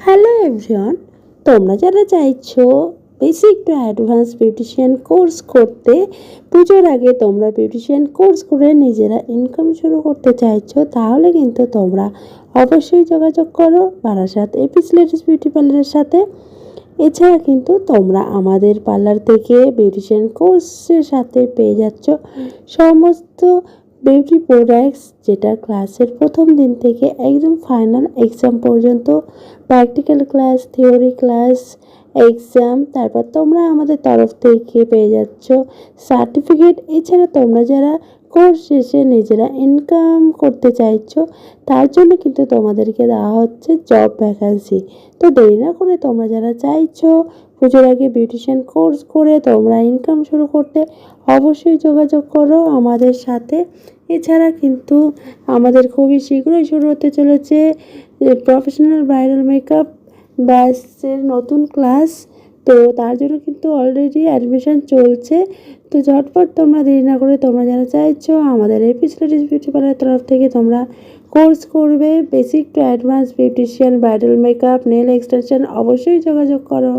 Hello everyone, তোমরা যারা চাইছো basic to advance beautician course করতে, পুজোর আগে তোমরা বিউটিশিয়ান কোর্স করে নিজেরা ইনকাম শুরু করতে চাইছো, তাহলে কিন্তু তোমরা অবশ্যই যোগাযোগ করো বারাসাত এপিস লেডিস বিউটি পার্লারের সাথে। এছাড়া কিন্তু তোমরা আমাদের পার্লার থেকে বিউটিশিয়ান কোর্সের সাথে পেয়ে যাচ্ছ সমস্ত বিউটি প্রোডাক্টস, যেটা ক্লাসের প্রথম দিন থেকে একদম ফাইনাল এক্সাম পর্যন্ত practical class, theory class, exam, তারপর তোমরা আমাদের তরফ থেকে পেয়ে যাচ্ছ সার্টিফিকেট। এছাড়া তোমরা যারা কোর্স শেষে নিজেরা ইনকাম করতে চাইছো, তার জন্য কিন্তু তোমাদেরকে দেওয়া হচ্ছে জব ভ্যাকান্সি। তো দেরি না করে তোমরা যারা চাইছো পুজোর আগে বিউটিশিয়ান কোর্স করে তোমরা ইনকাম শুরু করতে, অবশ্যই যোগাযোগ করো আমাদের সাথে। এছাড়া কিন্তু আমাদের খুবই শীঘ্রই শুরু হতে চলেছে প্রফেশনাল ব্রাইডাল মেকআপ ব্যাচের নতুন ক্লাস। তো তার জন্য কিন্তু অলরেডি অ্যাডমিশন চলছে। তো ঝটপট তোমরা দেরি না করে তোমরা যারা চাইছো আমাদের এপিস লেডিস বিউটি পার্লারের তরফ থেকে তোমরা কোর্স করবে basic to advance beautician bridal makeup nail extension, অবশ্যই যোগাযোগ করো।